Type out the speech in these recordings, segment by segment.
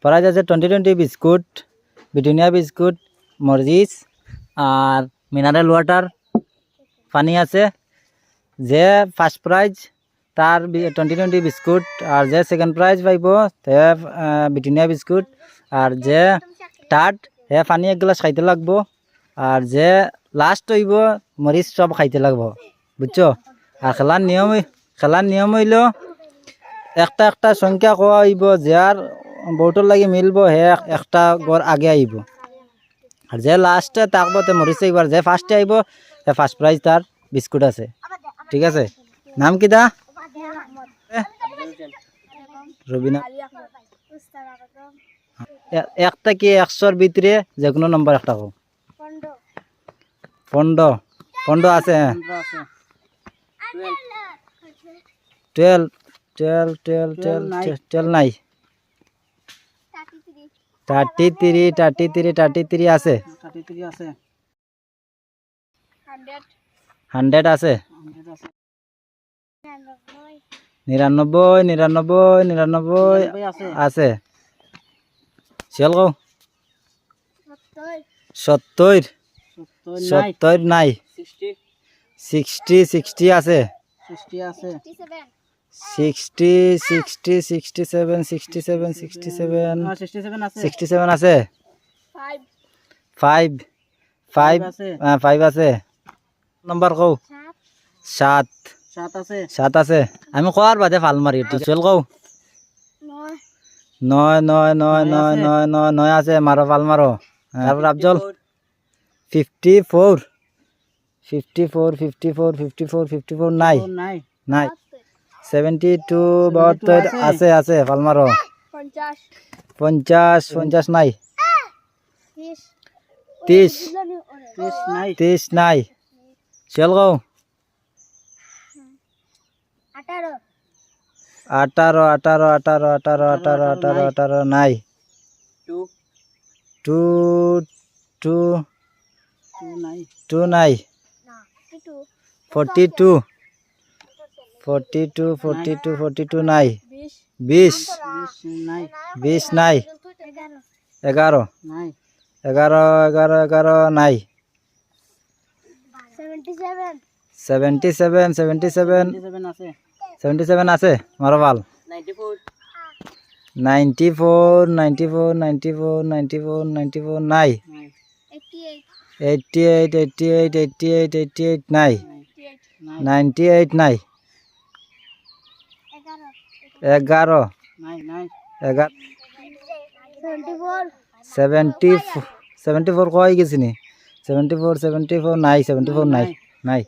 Prize আছে 2020 biscuit, Britannia biscuit, মরিচ আর mineral water পানি আছে। যে ফার্স্ট প্রাইজ তার 2020 বিস্কুট, আর যে সেকেন্ড প্রাইজ পাইব তে ব্রিটানিয়া বিস্কুট, আর যে থার্ড হে পানি এক গ্লাস খাইতে লাগবো, আর যে লাস্ট হইব মরিচ সব খাইতে লাগবো, বুঝছো? আর খেলার নিয়ম হইল একটা একটা সংখ্যা কোয়া হইব, যার বউটোর লাগি মিলবো হে একটা গড় আগে আইব, আর যে লাস্টে থাকবো তে মরিচ আইব, আর যে ফার্স্টে আইব তে ফার্স্ট প্রাইজ তার বিস্কুট আছে। ঠিক আছে? নাম কি দা? রবিনা। একটা কি 100-র ভিতরে যে কোনো নম্বর একটা কো। 15 আছে। 12 নাই। 33 আছে। 100 আছে। 99 আছে। চল কও। 70 নাই। 60 আছে। 67 আছে। 5 আছে। নম্বর কও। 7 আছে। আমি কোয়ার বাদে ফাল মারি চল কও। 9 আছে, মারো ফাল মারো। তারপর আফজল 54 নাই। 72 72 আছে ফাল মারো। 50 নাই। 30 নাই। চল কও। 18 নাই। 2 নাই। 42 নাই। 20 নাই। 11 নাই। 77 আছে, মারো ভাল। 94 নাই। 88 নাই। 98 নাই। 11 74 কয় গেছি নি? 74 নাই। 74 নাই।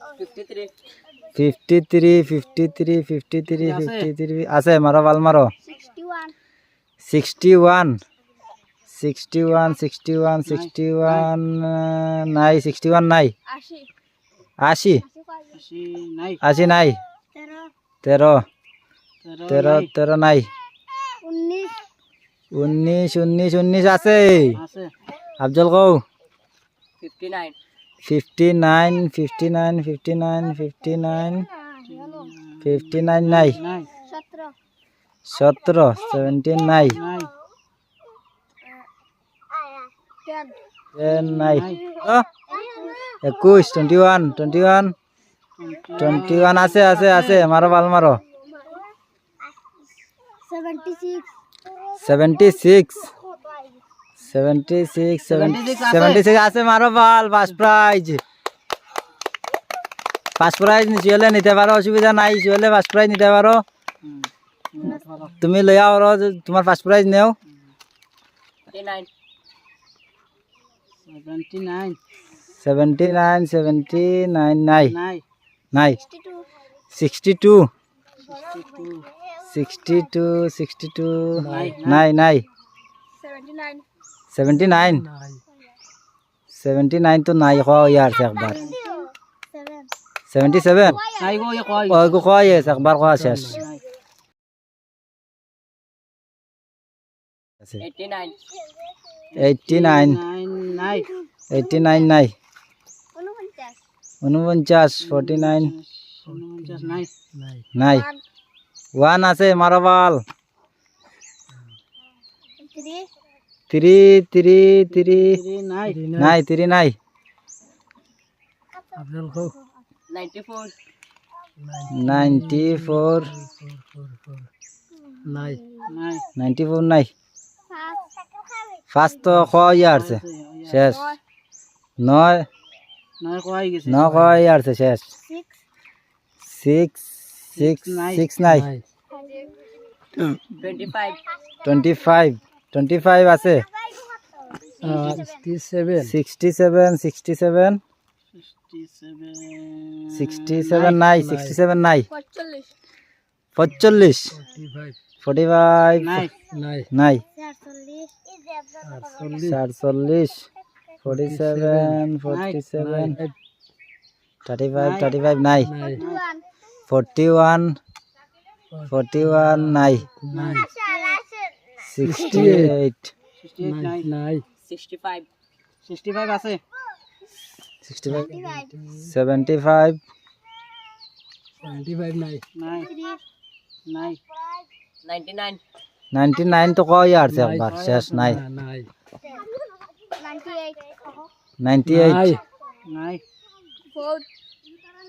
53 আছে, মারো ভাল মারো। 61 নাই। 61 নাই। 80 নাই। 13 নাই। 19 আছে। আফজল কও। 59 নাই। 17 17 নাই। 10 নাই। 21 21 আছে, মারো ভাল মারো। 76 আছে, মারো ভাল। ফার্স্ট প্রাইজ নিচে নিতে পারো, অসুবিধা নাই। চলে ফার্স্ট প্রাইজ নিতে পারো। তুমি লইয়া আরো তোমার ফার্স্ট প্রাইজ নেও। 79 নাই। 62 নাই। 79 তো নাই, ইয়ার একবার। 77 একবার কয়া শেষ। 89 নাই। 49 49 নাই। 1 আছে, মারো বল। three, নাই, three নাই, 94, 94 নাই, ফার্স্ট তো কয় আছে শেষ, 9 কয় আছে শেষ, 6 নাই, 25 আছে, 67 নাই, 67 নাই, 45 নাই, 47 35 নাই, 41 নাই, 68 65 আছে, 75 নাই, 99 তো কয় আছে একবার শেষ নাই, 98 নাই,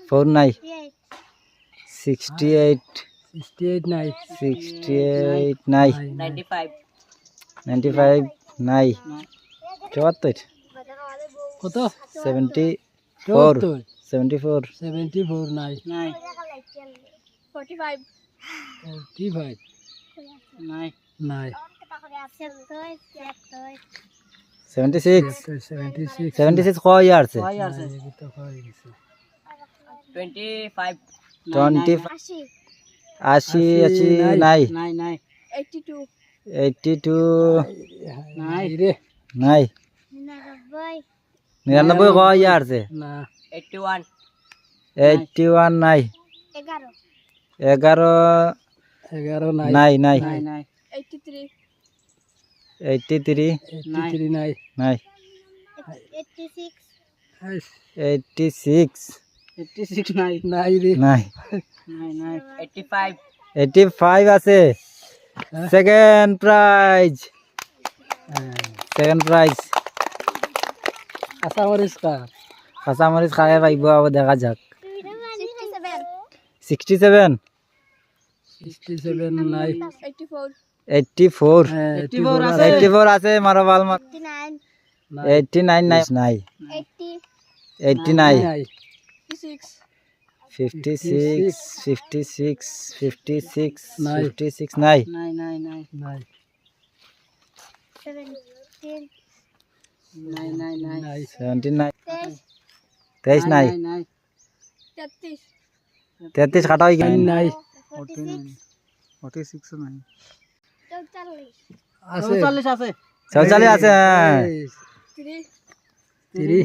4 নাই, 68 নাই, 95 নাই, 74 কত 74 নাই, নাই, 45 নাই, নাই, 76 76 কয় আছে, কয় আছে, 25 আশি 80 নাই, নাই, 82 নাই, নাই, 99 কয় আছে, না, 81 নাই, 11 নাই, নাই, নাই, 83 নাই, নাই, 86 নাই, নাই রে, নাই, নাই, 85 আছে, সেকেন্ড প্রাইজ, আসামরিস কার, কাঁচামরিচ খাই পাইব আবার দেখা যাক, 67 67 নাই, 84 হ্যাঁ, 84 আছে, 84 আছে, মারো বাল মার, 89 নাই, নাই, 80 নাই, 56 নাই। 56 নাই, নাই, নাই, নাই, নাই, নাই, 17 নাই, 23 নাই, 33 কাটা হয়ে গেল, নাই, 46 নাই, আছে, 44 আছে, 44 আছে, হ্যাঁ, 3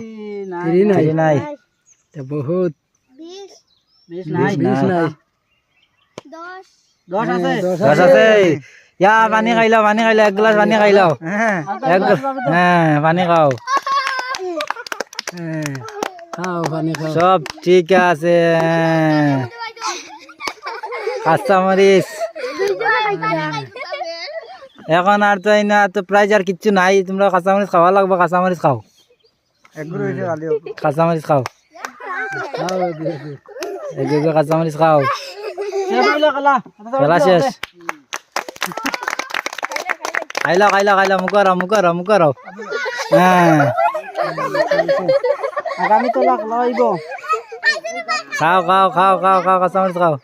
নাই, 3 নাই, তে বহুত, 20 নাই, 20 নাই, 10 আছে, 10 আছে, ইয়া পানি খাইলাও, এক গ্লাস পানি খাইলাও, হ্যাঁ পানি খাও, খাও পানি খাও, সব ঠিক আছে, কাঁচামরিচ এখন আর তো না তো প্রাইজ আর কিচ্ছু নাই, তোমরা কাঁচামরিচ খাওয়া লাগবে, কাঁচামরিচ খাও, কাঁচামরিচ খাও, খাও এগুলো কাঁচামরিচ খাও, খেলা শেষ, খাইলাও মুখর, হ্যাঁ আগামী তো লাগ লইব, খাও কাঁচামরিচ খাও।